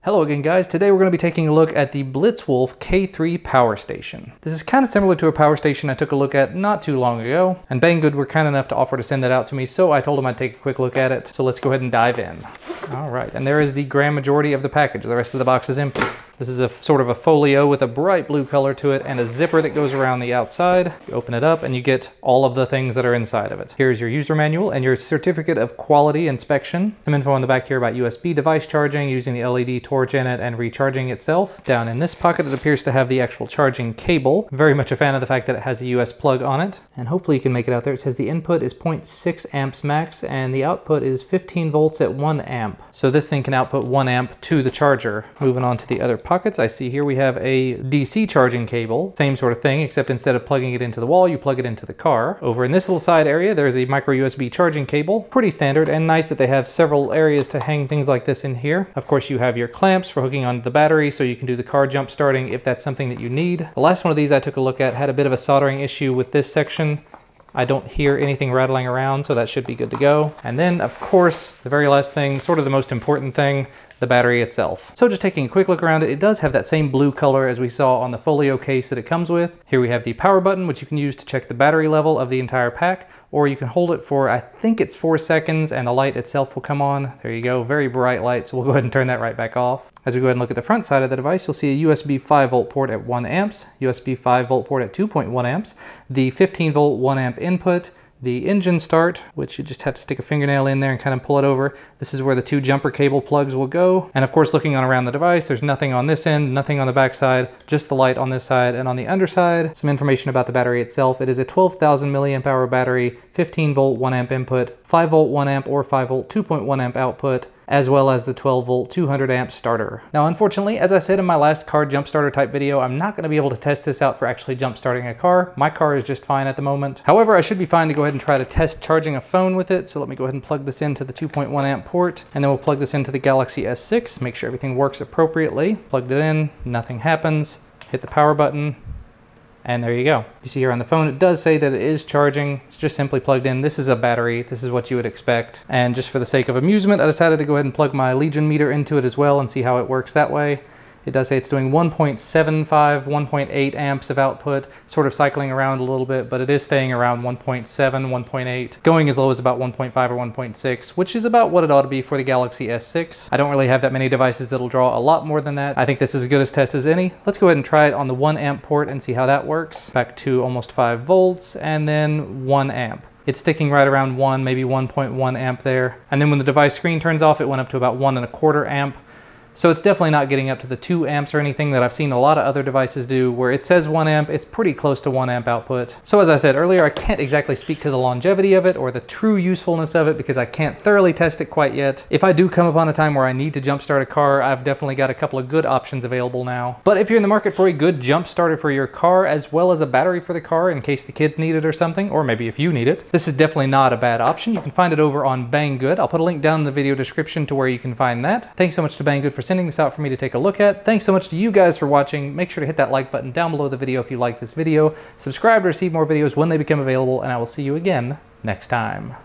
Hello again guys, today we're going to be taking a look at the BlitzWolf K3 power station. This is kind of similar to a power station I took a look at not too long ago, and BangGood were kind enough to offer to send that out to me, so I told them I'd take a quick look at it. So let's go ahead and dive in. Alright, and there is the grand majority of the package. The rest of the box is empty. This is a sort of a folio with a bright blue color to it and a zipper that goes around the outside. You open it up and you get all of the things that are inside of it. Here's your user manual and your certificate of quality inspection. Some info on the back here about USB device charging, using the LED torch in it and recharging itself. Down in this pocket it appears to have the actual charging cable. Very much a fan of the fact that it has a US plug on it. And hopefully you can make it out there. It says the input is 0.6 amps max and the output is 15 volts at 1 amp. So this thing can output 1 amp to the charger. Moving on to the other pockets, I see here we have a DC charging cable. Same sort of thing, except instead of plugging it into the wall, you plug it into the car. Over in this little side area, there's a micro USB charging cable. Pretty standard and nice that they have several areas to hang things like this in here. Of course, you have your clamps for hooking onto the battery so you can do the car jump starting if that's something that you need. The last one of these I took a look at had a bit of a soldering issue with this section. I don't hear anything rattling around, so that should be good to go. And then, of course, the very last thing, sort of the most important thing, the battery itself. So just taking a quick look around it, it does have that same blue color as we saw on the folio case that it comes with. Here we have the power button, which you can use to check the battery level of the entire pack, or you can hold it for, I think it's 4 seconds, and the light itself will come on. There you go, very bright light, so we'll go ahead and turn that right back off. As we go ahead and look at the front side of the device, you'll see a USB 5 volt port at 1 amps, USB 5 volt port at 2.1 amps, the 15 volt 1 amp input, the engine start, which you just have to stick a fingernail in there and kind of pull it over. This is where the 2 jumper cable plugs will go. And of course, looking on around the device, there's nothing on this end, nothing on the back side, just the light on this side. And on the underside, some information about the battery itself. It is a 12,000 milliamp hour battery, 15 volt 1 amp input, 5 volt 1 amp or 5 volt 2.1 amp output, as well as the 12 volt 200 amp starter. Now, unfortunately, as I said in my last car jump starter type video, I'm not gonna be able to test this out for actually jump starting a car. My car is just fine at the moment. However, I should be fine to go ahead and try to test charging a phone with it. So let me go ahead and plug this into the 2.1 amp port, and then we'll plug this into the Galaxy S6, make sure everything works appropriately. Plugged it in, nothing happens. Hit the power button, and there you go. You see here on the phone, it does say that it is charging. It's just simply plugged in. This is a battery. This is what you would expect. And just for the sake of amusement, I decided to go ahead and plug my Legion meter into it as well and see how it works that way. It does say it's doing 1.75, 1.8 amps of output, sort of cycling around a little bit, but it is staying around 1.7, 1.8, going as low as about 1.5 or 1.6, which is about what it ought to be for the Galaxy S6. I don't really have that many devices that'll draw a lot more than that. I think this is as good a test as any. Let's go ahead and try it on the 1 amp port and see how that works. Back to almost 5 volts and then 1 amp. It's sticking right around 1, maybe 1.1 amp there. And then when the device screen turns off, it went up to about 1.25 amp. So it's definitely not getting up to the 2 amps or anything that I've seen a lot of other devices do, where it says 1 amp, it's pretty close to 1 amp output. So as I said earlier, I can't exactly speak to the longevity of it or the true usefulness of it because I can't thoroughly test it quite yet. If I do come upon a time where I need to jump start a car, I've definitely got a couple of good options available now. But if you're in the market for a good jump starter for your car, as well as a battery for the car in case the kids need it or something, or maybe if you need it, this is definitely not a bad option. You can find it over on BangGood. I'll put a link down in the video description to where you can find that. Thanks so much to BangGood for sending this out for me to take a look at. Thanks so much to you guys for watching. Make sure to hit that like button down below the video if you like this video. Subscribe to receive more videos when they become available, and I will see you again next time.